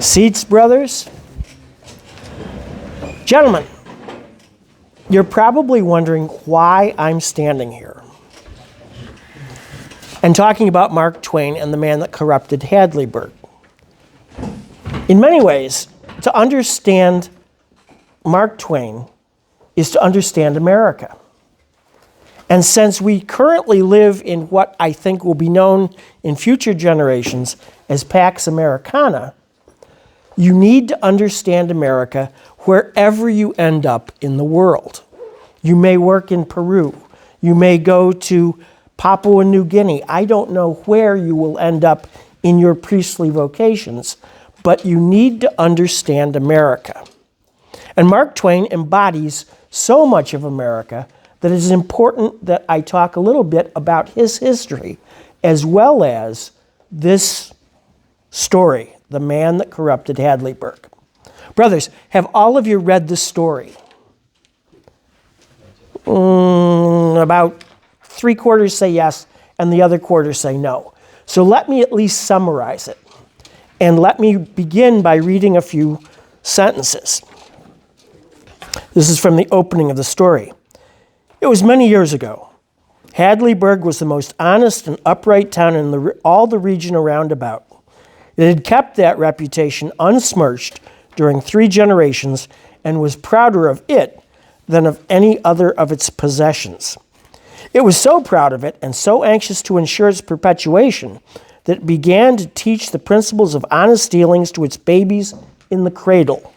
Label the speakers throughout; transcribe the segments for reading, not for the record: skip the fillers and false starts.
Speaker 1: Seats, brothers. Gentlemen, you're probably wondering why I'm standing here and talking about Mark Twain and the Man That Corrupted Hadleyburg. In many ways, to understand Mark Twain is to understand America. And since we currently live in what I think will be known in future generations as Pax Americana, you need to understand America wherever you end up in the world. You may work in Peru. You may go to Papua New Guinea. I don't know where you will end up in your priestly vocations, but you need to understand America. And Mark Twain embodies so much of America that it is important that I talk a little bit about his history, as well as this story, The Man That Corrupted Hadleyburg. Brothers, have all of you read this story? About 3/4 say yes, and the other quarter say no. So let me at least summarize it. And let me begin by reading a few sentences. This is from the opening of the story. It was many years ago. Hadleyburg was the most honest and upright town in all the region around about. It had kept that reputation unsmirched during 3 generations and was prouder of it than of any other of its possessions. It was so proud of it and so anxious to ensure its perpetuation that it began to teach the principles of honest dealings to its babies in the cradle,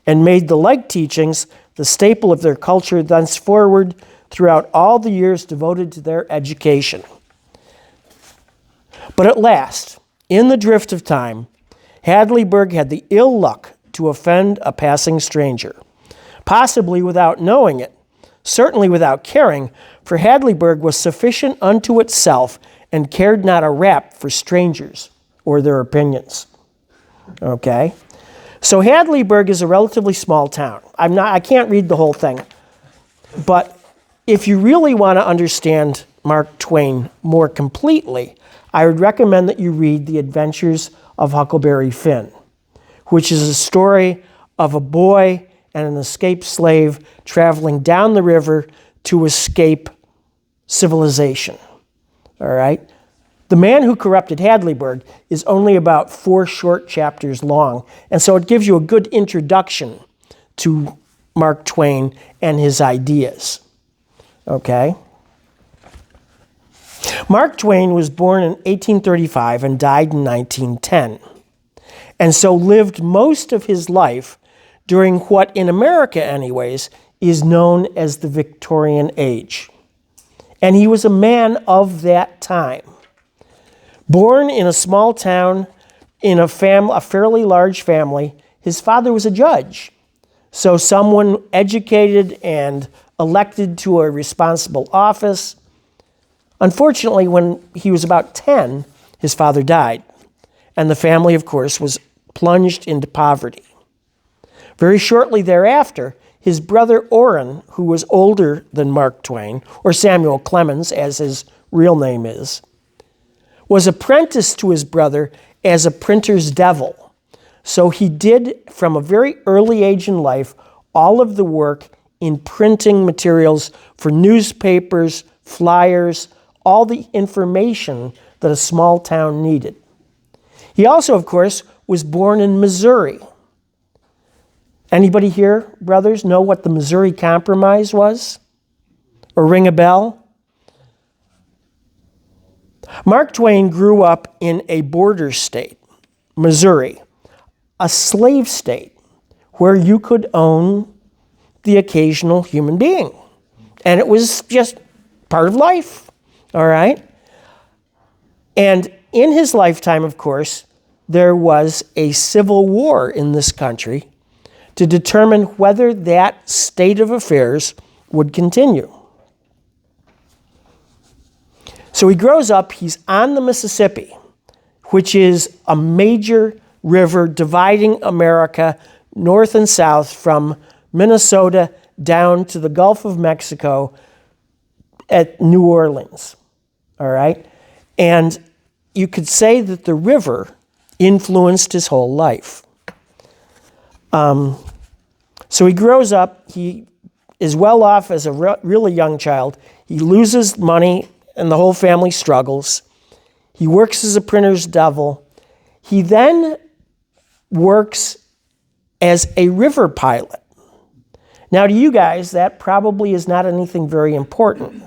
Speaker 1: and made the like teachings the staple of their culture thenceforward throughout all the years devoted to their education. But at last, in the drift of time, Hadleyburg had the ill luck to offend a passing stranger, possibly without knowing it, certainly without caring, for Hadleyburg was sufficient unto itself and cared not a rap for strangers or their opinions. Okay? So Hadleyburg is a relatively small town. I can't read the whole thing, but if you really want to understand Mark Twain more completely, I would recommend that you read The Adventures of Huckleberry Finn, which is a story of a boy and an escaped slave traveling down the river to escape civilization. All right? The Man Who Corrupted Hadleyburg is only about 4 short chapters long, and so it gives you a good introduction to Mark Twain and his ideas. Okay? Mark Twain was born in 1835 and died in 1910, and so lived most of his life during what, in America anyways, is known as the Victorian Age. And he was a man of that time. Born in a small town, in a fairly large family, his father was a judge. So someone educated and elected to a responsible office. Unfortunately, when he was about 10, his father died. And the family, of course, was plunged into poverty. Very shortly thereafter, his brother Orrin, who was older than Mark Twain, or Samuel Clemens, as his real name is, was apprenticed to his brother as a printer's devil. So he did, from a very early age in life, all of the work in printing materials for newspapers, flyers, all the information that a small town needed. He also, of course, was born in Missouri. Anybody here, brothers, know what the Missouri Compromise was? Or ring a bell? Mark Twain grew up in a border state, Missouri, a slave state where you could own the occasional human being. And it was just part of life, all right? And in his lifetime, of course, there was a civil war in this country to determine whether that state of affairs would continue. So he grows up, he's on the Mississippi, which is a major river dividing America north and south from Minnesota down to the Gulf of Mexico at New Orleans, all right? And you could say that the river influenced his whole life. So he grows up. He is well off as a really young child. He loses money and the whole family struggles. He works as a printer's devil. He then works as a river pilot. Now, to you guys, that probably is not anything very important.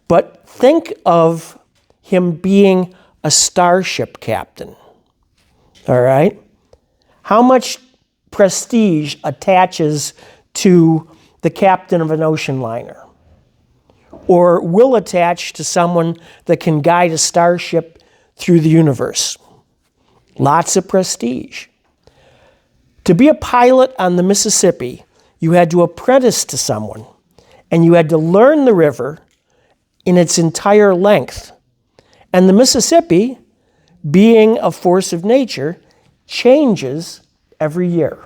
Speaker 1: But think of him being a starship captain. All right? How much prestige attaches to the captain of an ocean liner? Or will attach to someone that can guide a starship through the universe? Lots of prestige. To be a pilot on the Mississippi, you had to apprentice to someone, and you had to learn the river in its entire length. And the Mississippi, being a force of nature, changes every year.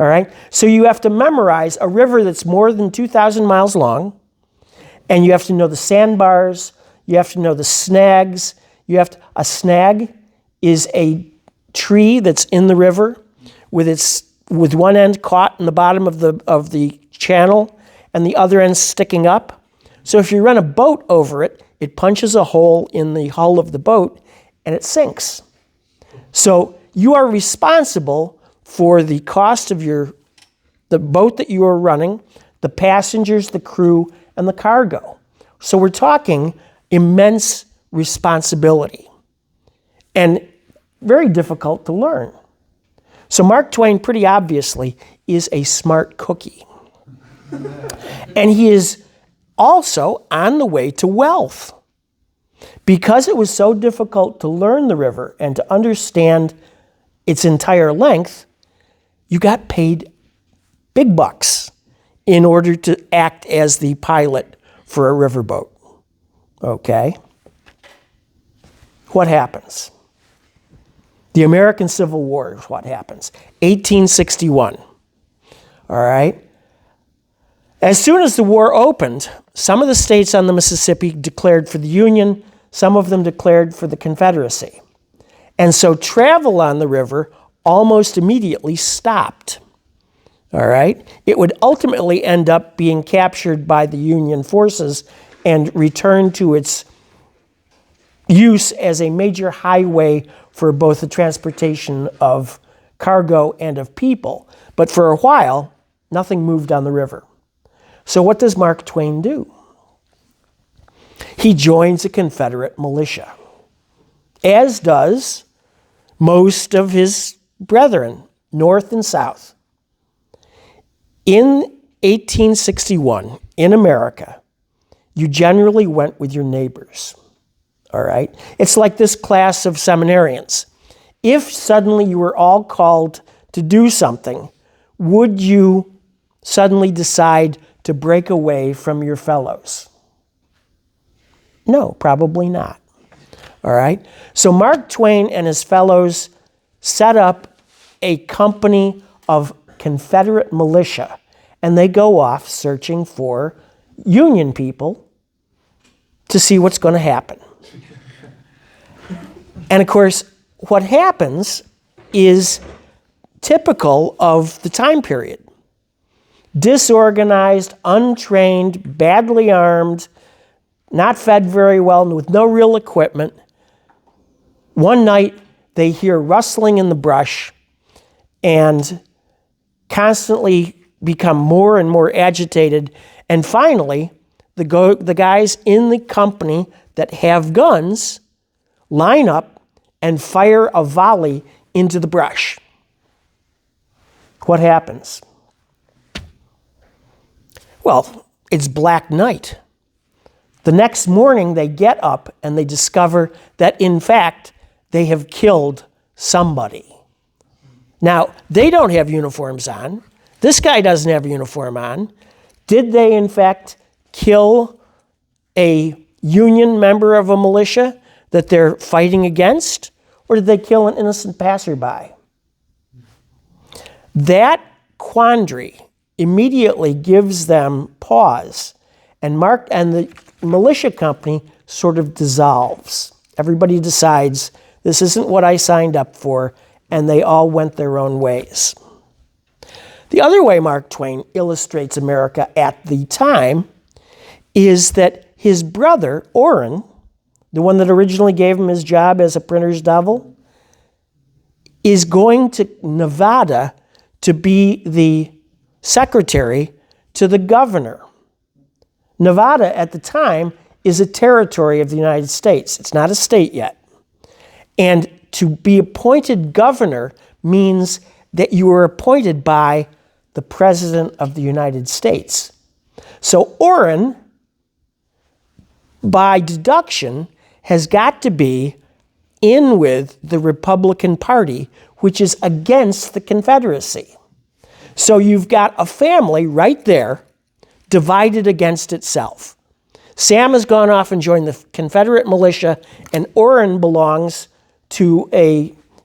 Speaker 1: All right? So you have to memorize a river that's more than 2,000 miles long, and you have to know the sandbars, you have to know the snags. A snag is a tree that's in the river with one end caught in the bottom of the channel and the other end sticking up. So if you run a boat over it, it punches a hole in the hull of the boat and it sinks. So you are responsible for the cost of the boat that you are running, the passengers, the crew, and the cargo. So we're talking immense responsibility and very difficult to learn. So Mark Twain, pretty obviously, is a smart cookie. And he is also on the way to wealth. Because it was so difficult to learn the river and to understand its entire length, you got paid big bucks in order to act as the pilot for a riverboat. Okay? What happens? The American Civil War is what happens. 1861. All right? As soon as the war opened, some of the states on the Mississippi declared for the Union, some of them declared for the Confederacy. And so travel on the river almost immediately stopped. All right? It would ultimately end up being captured by the Union forces and returned to its use as a major highway for both the transportation of cargo and of people. But for a while, nothing moved on the river. So what does Mark Twain do? He joins a Confederate militia, as does most of his brethren, North and South. In 1861, in America, you generally went with your neighbors. All right? It's like this class of seminarians. If suddenly you were all called to do something, would you suddenly decide to break away from your fellows? No, probably not. All right? So Mark Twain and his fellows set up a company of Confederate militia, and they go off searching for Union people to see what's going to happen. And of course, what happens is typical of the time period. Disorganized, untrained, badly armed, not fed very well, with no real equipment. One night, they hear rustling in the brush and constantly become more and more agitated. And finally, the guys in the company that have guns line up and fire a volley into the brush. What happens? Well, it's black night. The next morning, they get up and they discover that, in fact, they have killed somebody. Now, they don't have uniforms on. This guy doesn't have a uniform on. Did they, in fact, kill a Union member of a militia that they're fighting against? Or did they kill an innocent passerby? That quandary immediately gives them pause. And the militia company sort of dissolves. Everybody decides, this isn't what I signed up for, and they all went their own ways. The other way Mark Twain illustrates America at the time is that his brother, Orrin, the one that originally gave him his job as a printer's devil, is going to Nevada to be the secretary to the governor. Nevada at the time is a territory of the United States. It's not a state yet. And to be appointed governor means that you were appointed by the President of the United States. So Orrin, by deduction, has got to be in with the Republican Party, which is against the Confederacy. So you've got a family right there divided against itself. Sam has gone off and joined the Confederate militia, and Orrin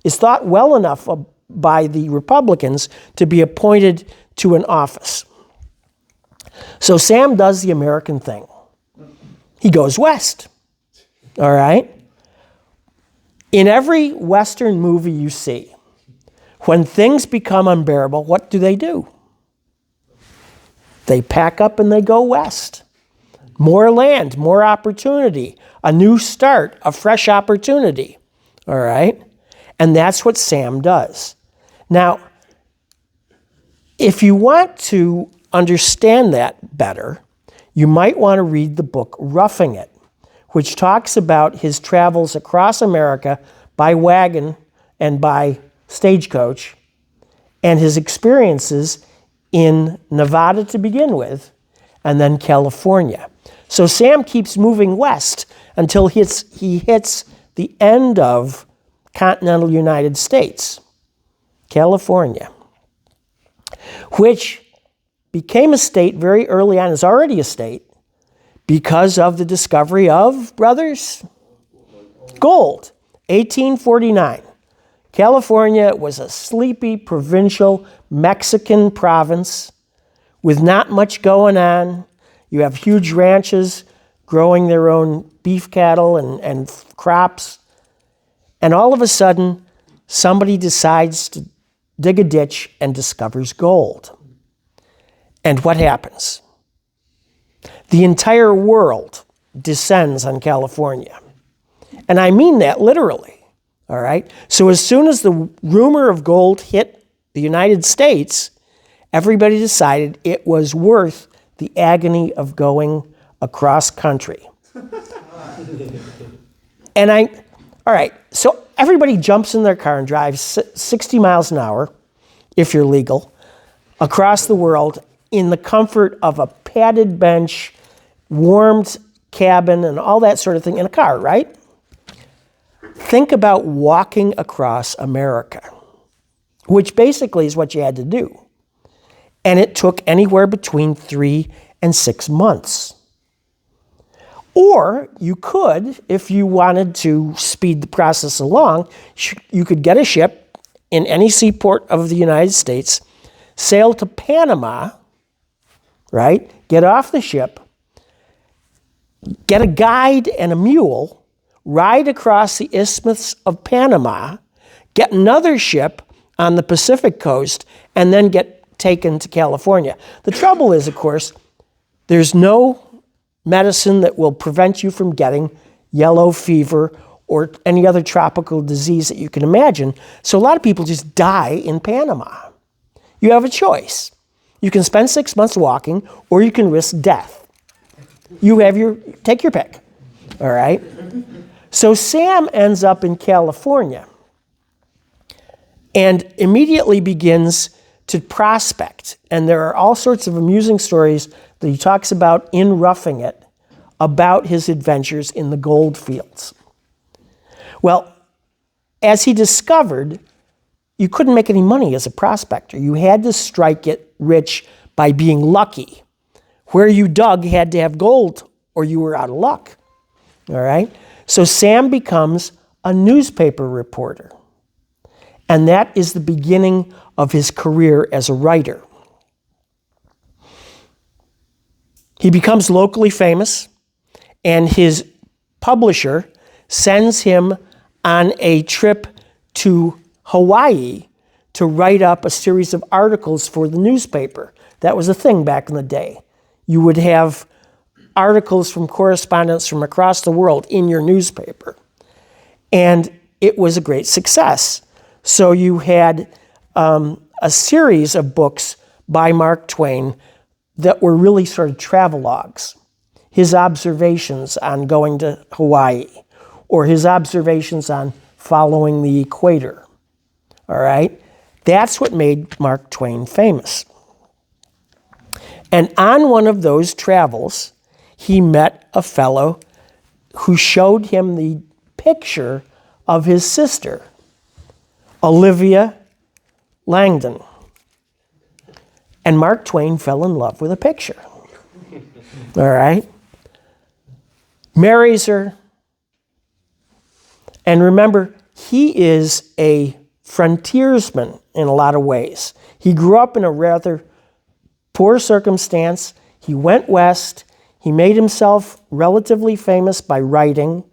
Speaker 1: is thought well enough by the Republicans to be appointed to an office. So Sam does the American thing. He goes west, all right? In every Western movie you see, when things become unbearable, what do? They pack up and they go west. More land, more opportunity, a new start, a fresh opportunity, all right? And that's what Sam does. Now, if you want to understand that better, you might want to read the book Roughing It, which talks about his travels across America by wagon and by stagecoach, and his experiences in Nevada to begin with, and then California. So Sam keeps moving west until he hits the end of continental United States, California, which became a state very early on, is already a state, because of the discovery of, brothers, gold. 1849. California was a sleepy, provincial Mexican province with not much going on. You have huge ranches growing their own beef cattle and crops. And all of a sudden, somebody decides to dig a ditch and discovers gold. And what happens? The entire world descends on California. And I mean that literally, all right? So as soon as the rumor of gold hit the United States, everybody decided it was worth the agony of going across country. All right, so everybody jumps in their car and drives 60 miles an hour, if you're legal, across the world in the comfort of a padded bench, warmed cabin, and all that sort of thing in a car, right? Think about walking across America, which basically is what you had to do. And it took anywhere between 3 and 6 months. Or you could, if you wanted to speed the process along, you could get a ship in any seaport of the United States, sail to Panama, right? Get off the ship, get a guide and a mule, ride across the Isthmus of Panama, get another ship on the Pacific coast, and then get taken to California. The trouble is, of course, there's no medicine that will prevent you from getting yellow fever or any other tropical disease that you can imagine. So a lot of people just die in Panama. You have a choice. You can spend 6 months walking, or you can risk death. Take your pick, all right? So Sam ends up in California and immediately begins to prospect. And there are all sorts of amusing stories that he talks about in Roughing It about his adventures in the gold fields. Well, as he discovered, you couldn't make any money as a prospector. You had to strike it rich by being lucky. Where you dug had to have gold or you were out of luck. All right? So Sam becomes a newspaper reporter. And that is the beginning of his career as a writer. He becomes locally famous, and his publisher sends him on a trip to Hawaii to write up a series of articles for the newspaper. That was a thing back in the day. You would have articles from correspondents from across the world in your newspaper. And it was a great success. So you had a series of books by Mark Twain that were really sort of travelogues. His observations on going to Hawaii, or his observations on following the equator. All right? That's what made Mark Twain famous. And on one of those travels, he met a fellow who showed him the picture of his sister, Olivia Langdon. And Mark Twain fell in love with a picture. All right? Marries her. And remember, he is a frontiersman in a lot of ways. He grew up in a rather poor circumstance. He went west. He made himself relatively famous by writing,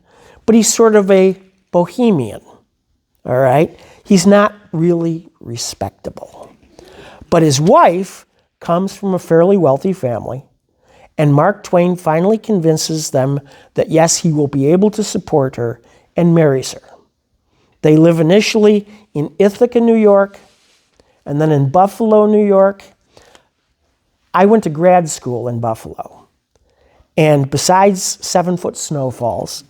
Speaker 1: but he's sort of a bohemian, all right? He's not really respectable. But his wife comes from a fairly wealthy family, and Mark Twain finally convinces them that, yes, he will be able to support her, and marries her. They live initially in Ithaca, New York, and then in Buffalo, New York. I went to grad school in Buffalo. And besides 7-foot snowfalls,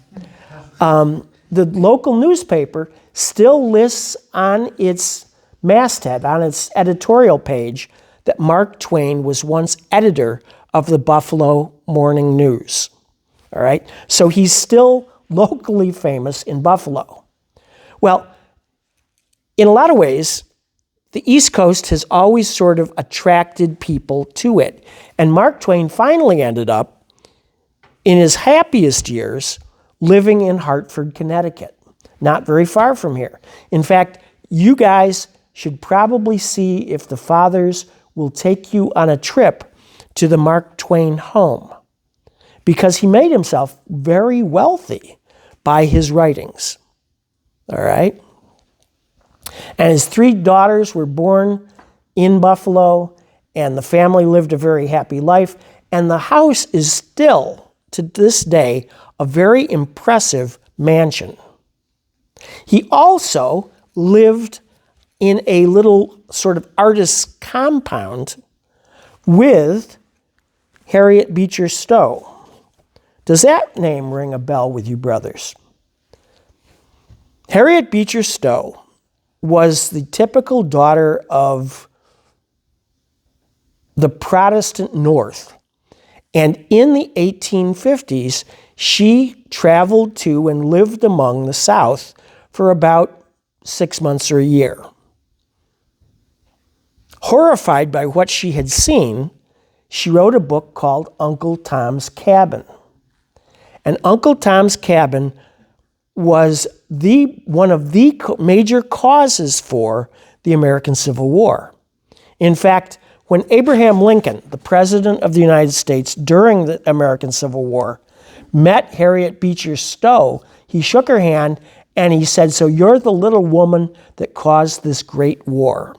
Speaker 1: the local newspaper still lists on its masthead, on its editorial page, that Mark Twain was once editor of the Buffalo Morning News. All right? So he's still locally famous in Buffalo. Well, in a lot of ways, the East Coast has always sort of attracted people to it. And Mark Twain finally ended up, in his happiest years, living in Hartford, Connecticut, not very far from here. In fact, you guys should probably see if the fathers will take you on a trip to the Mark Twain home, because he made himself very wealthy by his writings. All right? And his 3 daughters were born in Buffalo, and the family lived a very happy life. And the house is still, to this day, a very impressive mansion. He also lived in a little sort of artist's compound with Harriet Beecher Stowe. Does that name ring a bell with you, brothers? Harriet Beecher Stowe was the typical daughter of the Protestant North. And in the 1850s, she traveled to and lived among the South for about 6 months or a year. Horrified by what she had seen, she wrote a book called Uncle Tom's Cabin. And Uncle Tom's Cabin was one of the major causes for the American Civil War. In fact, when Abraham Lincoln, the President of the United States during the American Civil War, met Harriet Beecher Stowe, he shook her hand and he said, "So you're the little woman that caused this great war."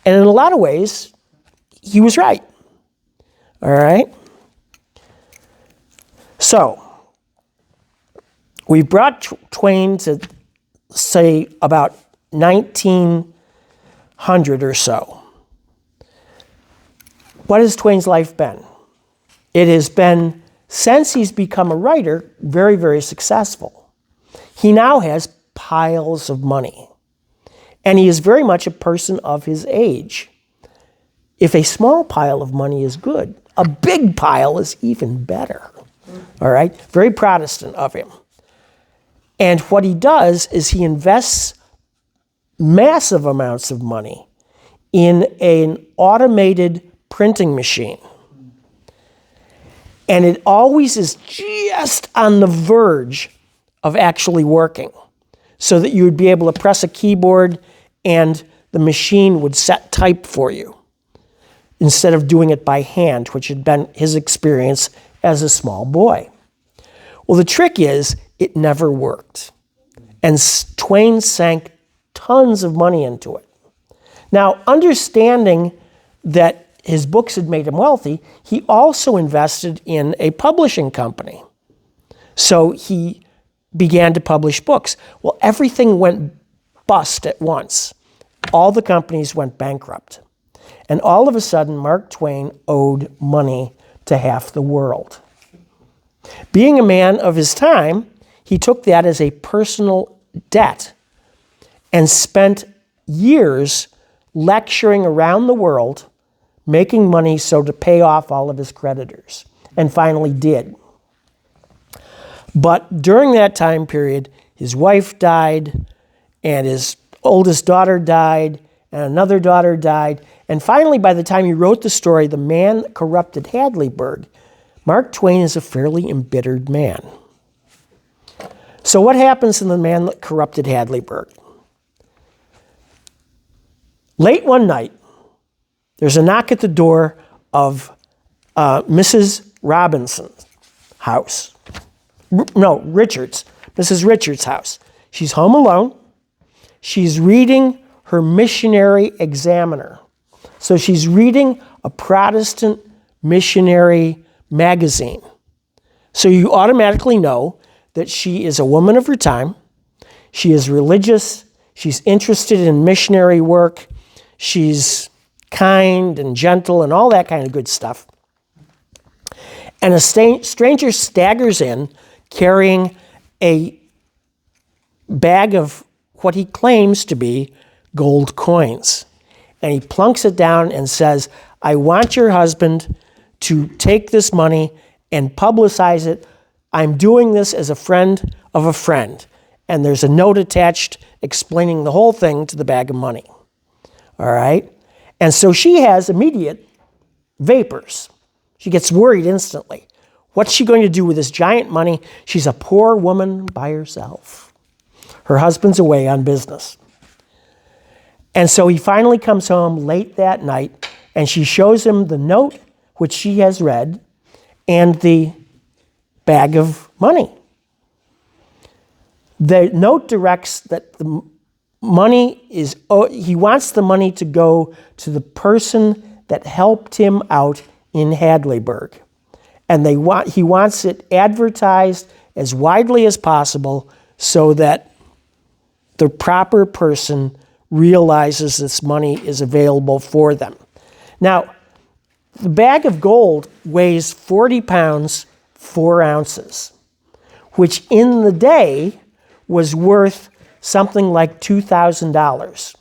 Speaker 1: And in a lot of ways, he was right. All right? So, we've brought Twain to, say, about 1900 or so. What has Twain's life been? It has been, since he's become a writer, very, very successful. He now has piles of money. And he is very much a person of his age. If a small pile of money is good, a big pile is even better. All right? Very Protestant of him. And what he does is he invests massive amounts of money in an automated printing machine. And it always is just on the verge of actually working, so that you would be able to press a keyboard and the machine would set type for you, instead of doing it by hand, which had been his experience as a small boy. Well, the trick is, it never worked. And Twain sank tons of money into it. Now, understanding that his books had made him wealthy, he also invested in a publishing company. So he began to publish books. Well, everything went bust at once. All the companies went bankrupt. And all of a sudden, Mark Twain owed money to half the world. Being a man of his time, he took that as a personal debt and spent years lecturing around the world, making money so to pay off all of his creditors, and finally did. But during that time period, his wife died, and his oldest daughter died, and another daughter died. And finally, by the time he wrote the story, The Man That Corrupted Hadleyburg, Mark Twain is a fairly embittered man. So what happens in The Man That Corrupted Hadleyburg? Late one night, there's a knock at the door of Mrs. Robinson's house. No, Mrs. Richards' house. She's home alone. She's reading her missionary examiner. So she's reading a Protestant missionary magazine. So you automatically know that she is a woman of her time. She is religious. She's interested in missionary work. She's kind and gentle and all that kind of good stuff. And a stranger staggers in carrying a bag of what he claims to be gold coins. And he plunks it down and says, I want your husband to take this money and publicize it. I'm doing this as a friend of a friend. And there's a note attached explaining the whole thing to the bag of money. All right? And so she has immediate vapors. She gets worried instantly. What's she going to do with this giant money? She's a poor woman by herself. Her husband's away on business. And so he finally comes home late that night, and she shows him the note, which she has read, and the bag of money. The note directs that the money is, he wants the money to go to the person that helped him out in Hadleyburg. And he wants it advertised as widely as possible so that the proper person realizes this money is available for them. Now, the bag of gold weighs 40 pounds, 4 ounces, which in the day was worth something like $2,000,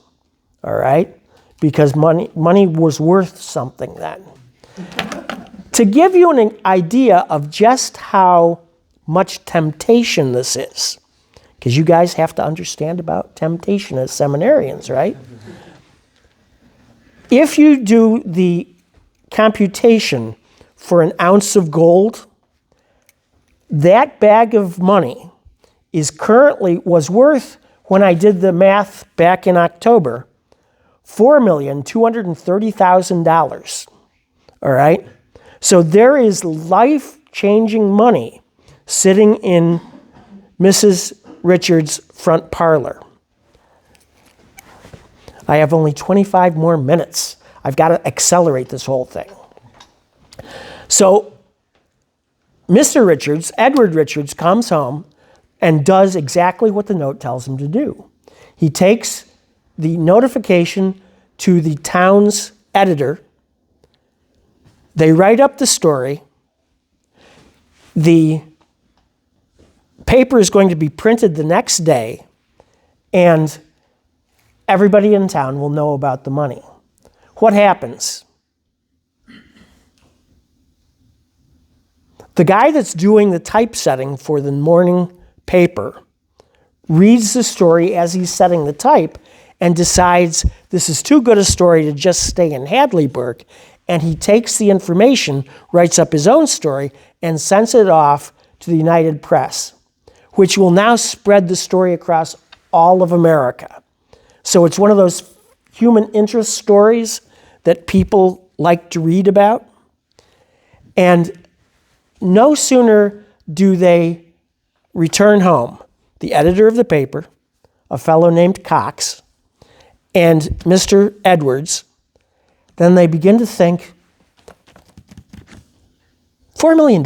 Speaker 1: all right? Because money was worth something then. To give you an idea of just how much temptation this is, because you guys have to understand about temptation as seminarians, right? If you do the computation for an ounce of gold, that bag of money was worth, when I did the math back in October, $4,230,000. All right? So there is life-changing money sitting in Mrs. Richards' front parlor. I have only 25 more minutes. I've got to accelerate this whole thing. So Mr. Richards, Edward Richards, comes home and does exactly what the note tells him to do. He takes the notification to the town's editor. They write up the story. The paper is going to be printed the next day, and everybody in town will know about the money. What happens? The guy that's doing the typesetting for the morning paper reads the story as he's setting the type and decides this is too good a story to just stay in Hadleyburg, and he takes the information, writes up his own story, and sends it off to the United Press, which will now spread the story across all of America. So it's one of those human interest stories that people like to read about. And no sooner do they return home, the editor of the paper, a fellow named Cox, and Mr. Edwards, then they begin to think, $4 million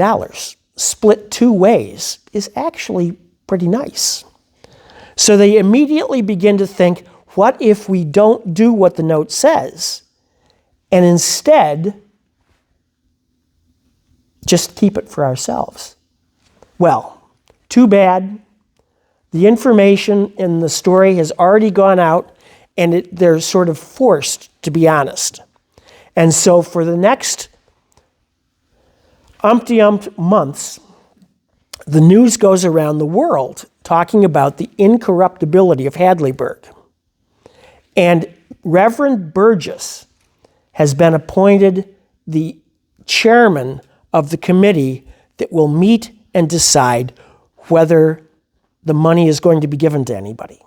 Speaker 1: split two ways is actually pretty nice. So they immediately begin to think, what if we don't do what the note says and instead just keep it for ourselves? Well, too bad. The information in the story has already gone out, and they're sort of forced to be honest. And so for the next umpty-umpt months, the news goes around the world talking about the incorruptibility of Hadleyburg. And Reverend Burgess has been appointed the chairman of the committee that will meet and decide whether the money is going to be given to anybody.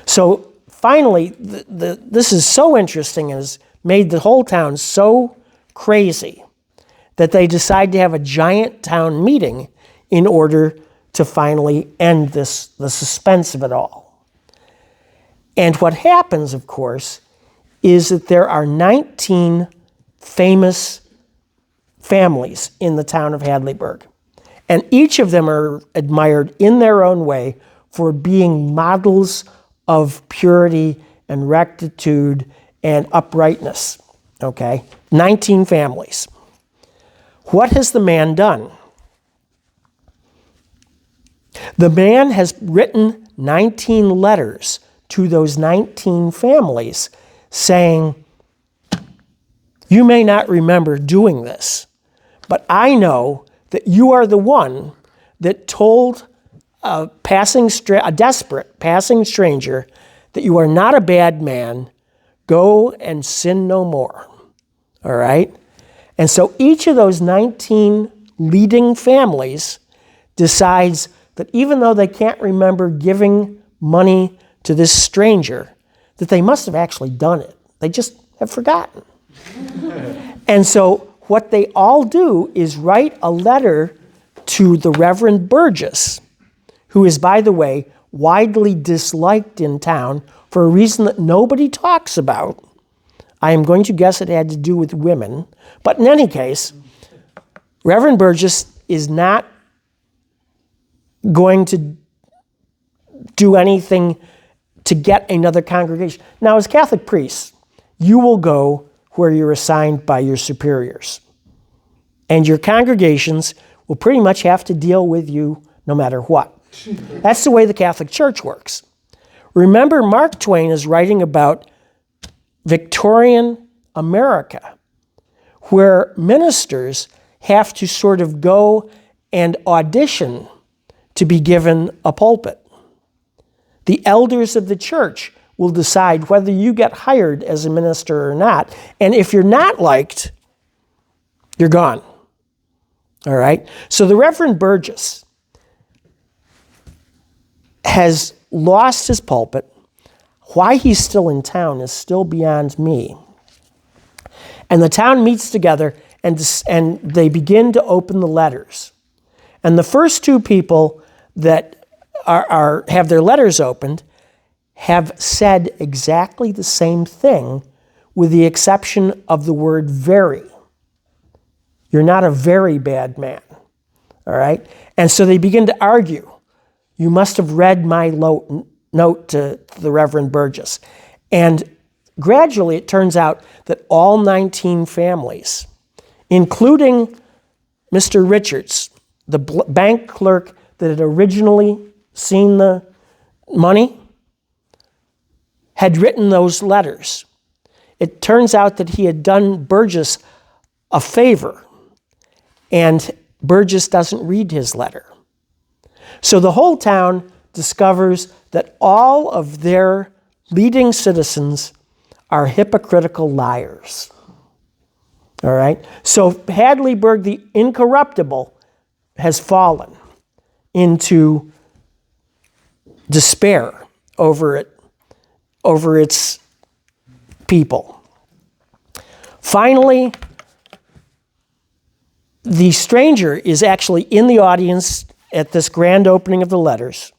Speaker 1: So finally, this is so interesting and has made the whole town so crazy that they decide to have a giant town meeting in order to finally end the suspense of it all. And what happens, of course, is that there are 19 famous families in the town of Hadleyburg. And each of them are admired in their own way for being models of purity and rectitude and uprightness. Okay? 19 families. What has the man done? The man has written 19 letters to those 19 families saying, you may not remember doing this, but I know that you are the one that told a desperate passing stranger that you are not a bad man, go and sin no more. All right? And so each of those 19 leading families decides that even though they can't remember giving money to this stranger, that they must have actually done it. They just have forgotten. And so what they all do is write a letter to the Reverend Burgess, who is, by the way, widely disliked in town for a reason that nobody talks about. I am going to guess it had to do with women. But in any case, Reverend Burgess is not going to do anything to get another congregation. Now, as Catholic priests, you will go where you're assigned by your superiors. And your congregations will pretty much have to deal with you no matter what. That's the way the Catholic Church works. Remember, Mark Twain is writing about Victorian America, where ministers have to sort of go and audition to be given a pulpit. The elders of the church will decide whether you get hired as a minister or not. And if you're not liked, you're gone. All right? So the Reverend Burgess has lost his pulpit. Why he's still in town is still beyond me. And the town meets together and they begin to open the letters. And the first two people that have their letters opened have said exactly the same thing, with the exception of the word very. You're not a very bad man. All right? And so they begin to argue. You must have read my note to the Reverend Burgess. And gradually it turns out that all 19 families, including Mr. Richards, the bank clerk that had originally seen the money, had written those letters. It turns out that he had done Burgess a favor, and Burgess doesn't read his letter. So the whole town discovers that all of their leading citizens are hypocritical liars. All right? So Hadleyburg, the incorruptible, has fallen into despair over its people. Finally, the stranger is actually in the audience at this grand opening of the letters,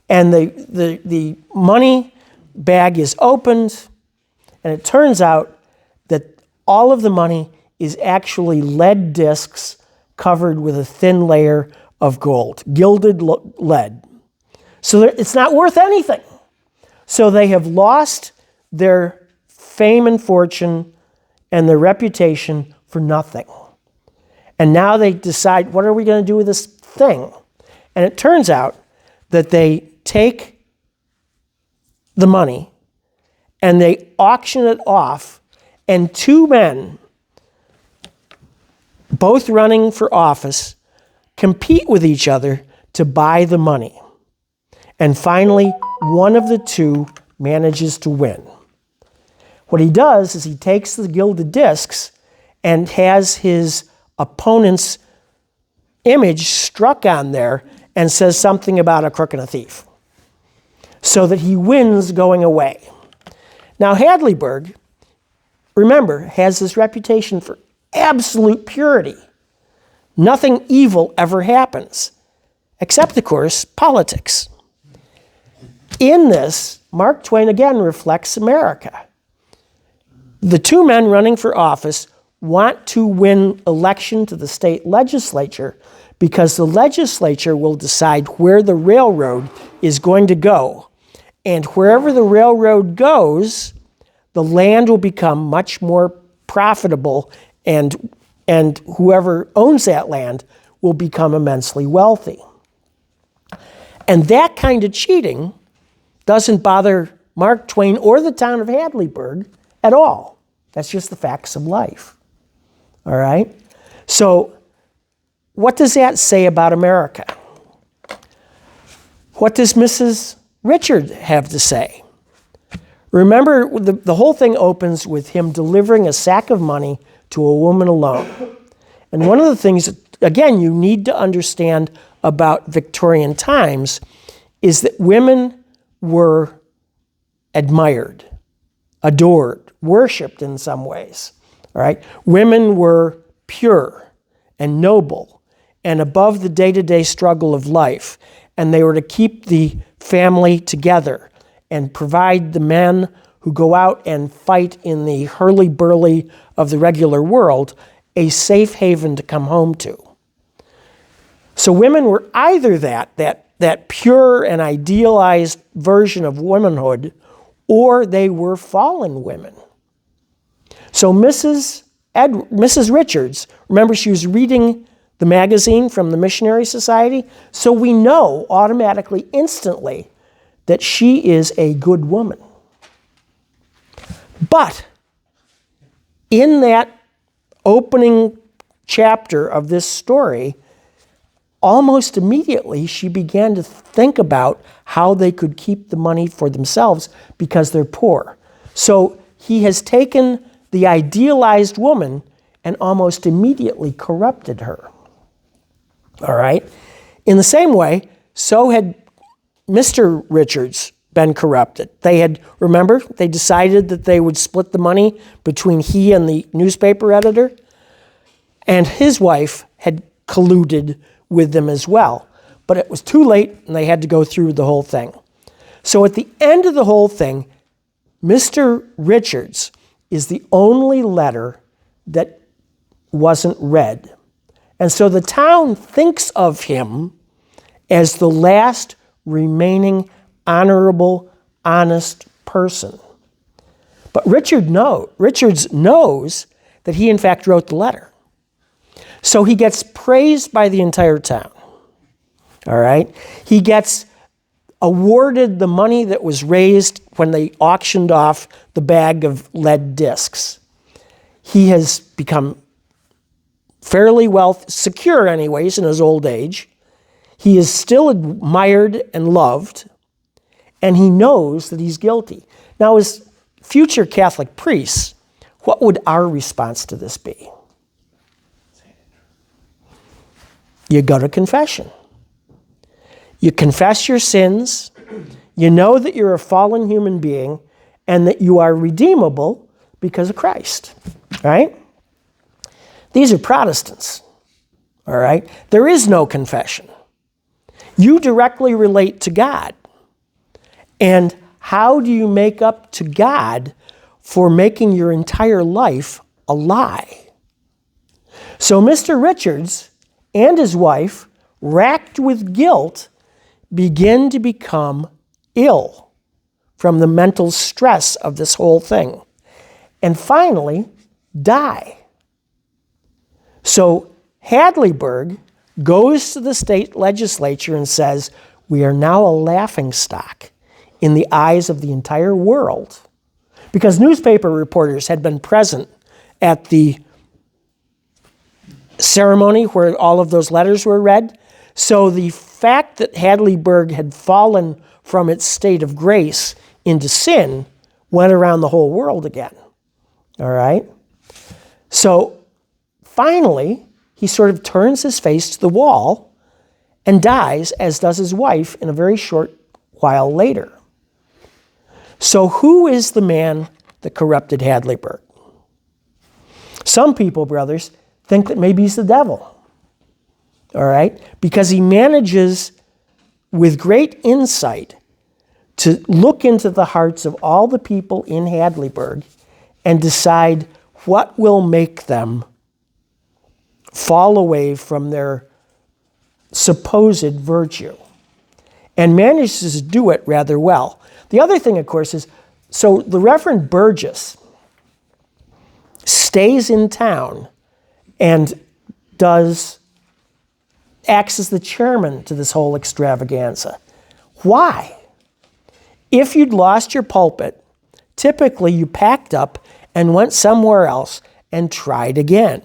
Speaker 1: and the money bag is opened, and it turns out that all of the money is actually lead discs covered with a thin layer of gold, gilded lead. So it's not worth anything. So they have lost their fame and fortune and their reputation for nothing. And now they decide, what are we going to do with this thing? And it turns out that they take the money and they auction it off, and two men, both running for office, compete with each other to buy the money. And finally, one of the two manages to win. What he does is he takes the gilded discs and has his opponent's image struck on there and says something about a crook and a thief, so that he wins going away. Now, Hadleyburg, remember, has this reputation for absolute purity. Nothing evil ever happens, except, of course, politics. In this, Mark Twain again reflects America. The two men running for office want to win election to the state legislature because the legislature will decide where the railroad is going to go. And wherever the railroad goes, the land will become much more profitable, and whoever owns that land will become immensely wealthy. And that kind of cheating doesn't bother Mark Twain or the town of Hadleyburg at all. That's just the facts of life. All right? So what does that say about America? What does Mrs. Richard have to say? Remember, the whole thing opens with him delivering a sack of money to a woman alone. And one of the things, again, you need to understand about Victorian times is that women were admired, adored, worshipped in some ways. All right? Women were pure and noble and above the day-to-day struggle of life, and they were to keep the family together and provide the men who go out and fight in the hurly-burly of the regular world a safe haven to come home to. So women were either that pure and idealized version of womanhood, or they were fallen women. So Mrs. Richards, remember, she was reading the magazine from the Missionary Society, so we know automatically, instantly, that she is a good woman. But in that opening chapter of this story, almost immediately she began to think about how they could keep the money for themselves because they're poor. So he has taken the idealized woman and almost immediately corrupted her. All right? In the same way, so had Mr. Richards been corrupted. Remember, they decided that they would split the money between he and the newspaper editor, and his wife had colluded with them as well. But it was too late, and they had to go through the whole thing. So at the end of the whole thing, Mr. Richards is the only letter that wasn't read. And so the town thinks of him as the last remaining honorable, honest person. But Richards knows that he in fact wrote the letter. So he gets praised by the entire town. All right? He gets awarded the money that was raised when they auctioned off the bag of lead discs. He has become fairly secure anyways in his old age. He is still admired and loved, and he knows that he's guilty. Now, as future Catholic priests, what would our response to this be? You go to confession. You confess your sins. You know that you're a fallen human being and that you are redeemable because of Christ. Right? These are Protestants. All right? There is no confession. You directly relate to God. And how do you make up to God for making your entire life a lie? So Mr. Richards and his wife, racked with guilt, begin to become ill from the mental stress of this whole thing, and finally die. So Hadleyburg goes to the state legislature and says, we are now a laughingstock in the eyes of the entire world. Because newspaper reporters had been present at the ceremony where all of those letters were read. So the fact that Hadleyburg had fallen from its state of grace into sin went around the whole world again. All right? So finally, he sort of turns his face to the wall and dies, as does his wife, in a very short while later. So who is the man that corrupted Hadleyburg? Some people, brothers, think that maybe he's the devil. All right? Because he manages with great insight to look into the hearts of all the people in Hadleyburg and decide what will make them fall away from their supposed virtue, and manages to do it rather well. The other thing, of course, is, so the Reverend Burgess stays in town and acts as the chairman to this whole extravaganza. Why? If you'd lost your pulpit, typically you packed up and went somewhere else and tried again.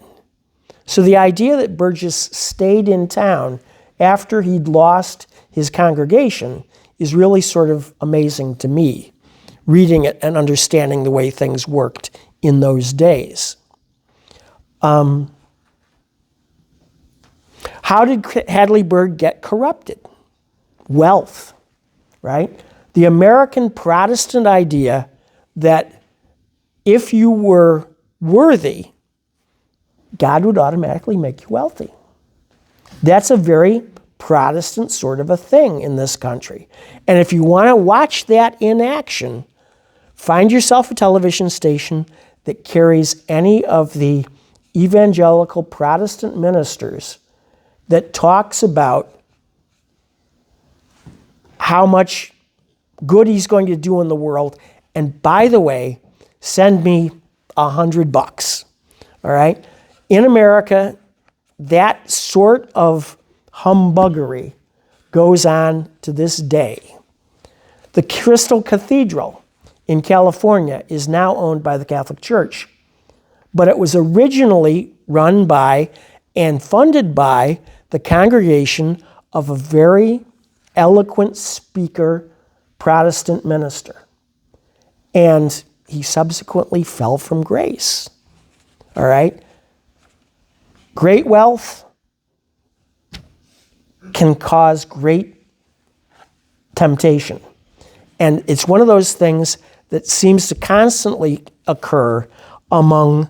Speaker 1: So the idea that Burgess stayed in town after he'd lost his congregation is really sort of amazing to me, reading it and understanding the way things worked in those days. How did Hadleyburg get corrupted? Wealth, right? The American Protestant idea that if you were worthy, God would automatically make you wealthy. That's a very Protestant sort of a thing in this country. And if you want to watch that in action, find yourself a television station that carries any of the evangelical Protestant ministers that talks about how much good he's going to do in the world. And by the way, send me $100. All right? In America, that sort of humbuggery goes on to this day. The Crystal Cathedral in California is now owned by the Catholic Church, but it was originally run by and funded by the congregation of a very eloquent speaker, Protestant minister. And he subsequently fell from grace. All right? Great wealth can cause great temptation. And it's one of those things that seems to constantly occur among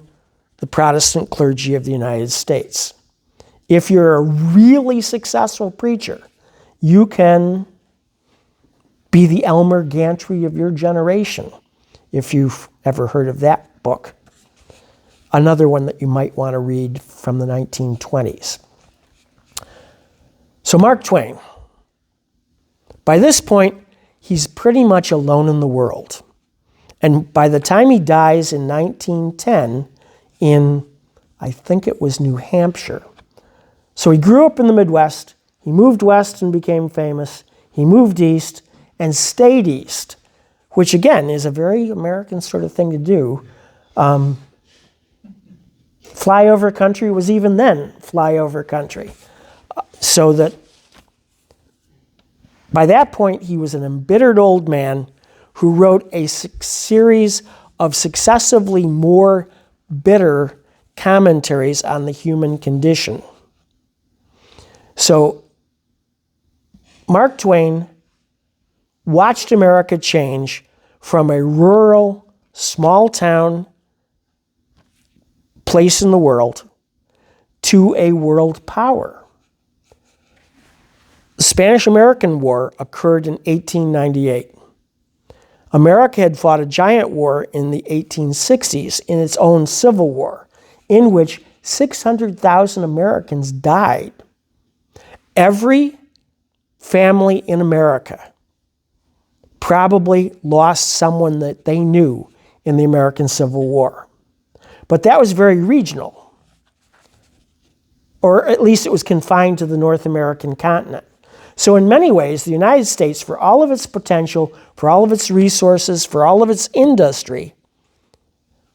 Speaker 1: the Protestant clergy of the United States. If you're a really successful preacher, you can be the Elmer Gantry of your generation, if you've ever heard of that book. Another one that you might want to read from the 1920s. So Mark Twain, by this point, he's pretty much alone in the world. And by the time he dies in 1910 in, I think it was New Hampshire. So he grew up in the Midwest. He moved west and became famous. He moved east and stayed east, which again is a very American sort of thing to do. Flyover country was even then flyover country. So that by that point, he was an embittered old man who wrote a series of successively more bitter commentaries on the human condition. So Mark Twain watched America change from a rural, small-town place in the world to a world power. The Spanish-American War occurred in 1898. America had fought a giant war in the 1860s in its own Civil War, in which 600,000 Americans died. Every family in America probably lost someone that they knew in the American Civil War. But that was very regional, or at least it was confined to the North American continent. So in many ways, the United States, for all of its potential, for all of its resources, for all of its industry,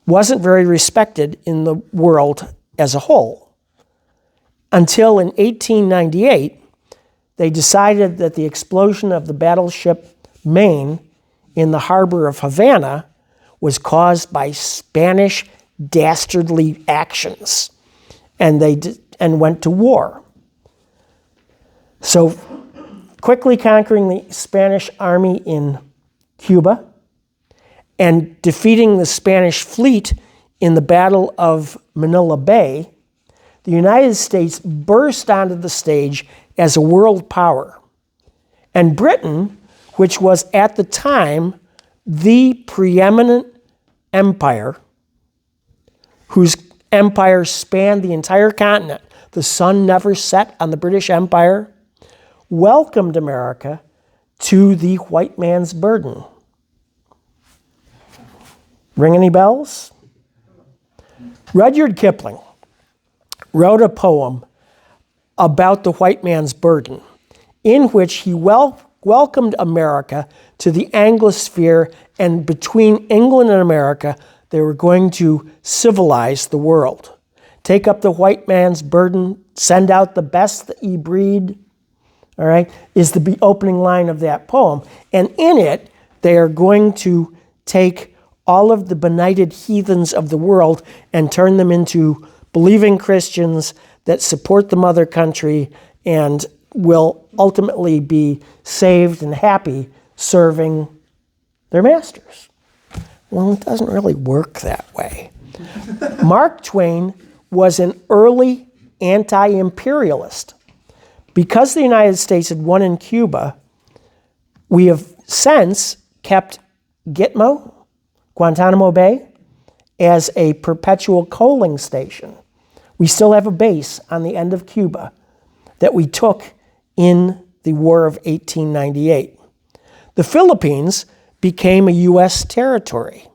Speaker 1: wasn't very respected in the world as a whole. Until in 1898, they decided that the explosion of the battleship Maine in the harbor of Havana was caused by Spanish dastardly actions, and went to war. So quickly conquering the Spanish army in Cuba and defeating the Spanish fleet in the Battle of Manila Bay, the United States burst onto the stage as a world power. And Britain, which was at the time the preeminent empire, whose empire spanned the entire continent, the sun never set on the British Empire, welcomed America to the white man's burden. Ring any bells? Rudyard Kipling wrote a poem about the white man's burden, in which he welcomed America to the Anglosphere, and between England and America, they were going to civilize the world. Take up the white man's burden, send out the best that ye breed, all right, is the opening line of that poem. And in it, they are going to take all of the benighted heathens of the world and turn them into believing Christians that support the mother country and will ultimately be saved and happy serving their masters. Well, it doesn't really work that way. Mark Twain was an early anti-imperialist. Because the United States had won in Cuba, we have since kept Gitmo, Guantanamo Bay, as a perpetual coaling station. We still have a base on the end of Cuba that we took in the War of 1898. The Philippines became a U.S. territory.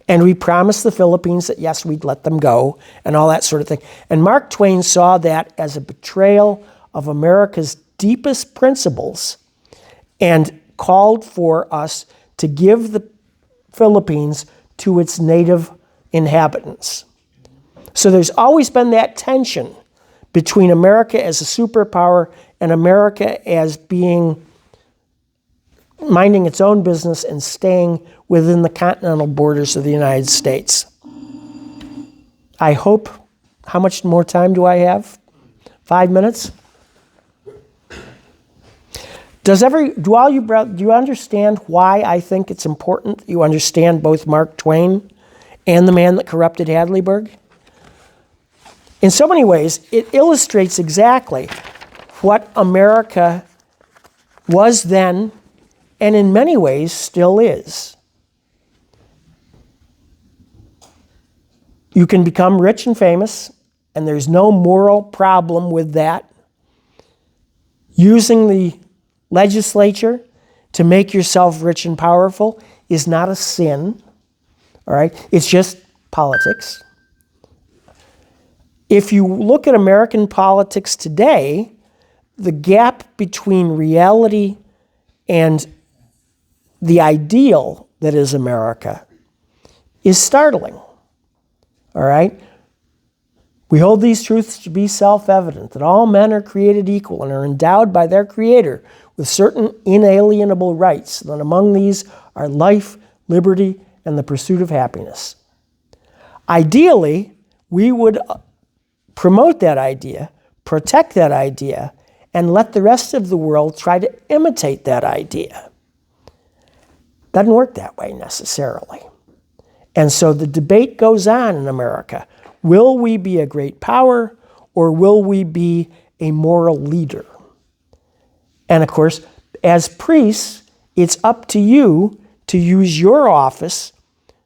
Speaker 1: And we promised the Philippines that, yes, we'd let them go and all that sort of thing. And Mark Twain saw that as a betrayal of America's deepest principles and called for us to give the Philippines to its native inhabitants. So there's always been that tension between America as a superpower and America as being minding its own business and staying within the continental borders of the United States. I hope, how much more time do I have? 5 minutes? Do you understand why I think it's important that you understand both Mark Twain and the Man That Corrupted Hadleyburg? In so many ways, it illustrates exactly what America was then, and in many ways still is. You can become rich and famous, and there's no moral problem with that. Using the legislature to make yourself rich and powerful is not a sin, all right? It's just politics. If you look at American politics today, the gap between reality and the ideal that is America is startling, all right? We hold these truths to be self-evident, that all men are created equal and are endowed by their Creator with certain inalienable rights, and that among these are life, liberty, and the pursuit of happiness. Ideally, we would promote that idea, protect that idea, and let the rest of the world try to imitate that idea. Doesn't work that way necessarily. And so the debate goes on in America. Will we be a great power, or will we be a moral leader? And of course, as priests, it's up to you to use your office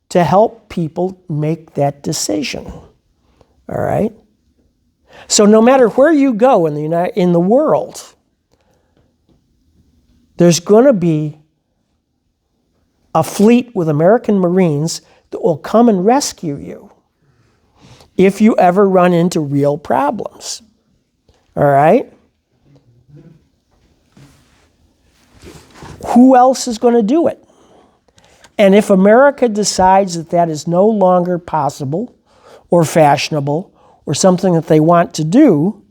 Speaker 1: to help people make that decision. All right? So no matter where you go in the world, there's going to be a fleet with American Marines that will come and rescue you if you ever run into real problems. All right? Who else is going to do it? And if America decides that that is no longer possible or fashionable or something that they want to do,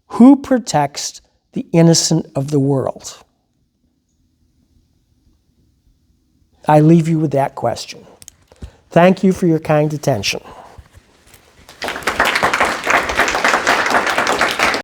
Speaker 1: who protects the innocent of the world? I leave you with that question. Thank you for your kind attention.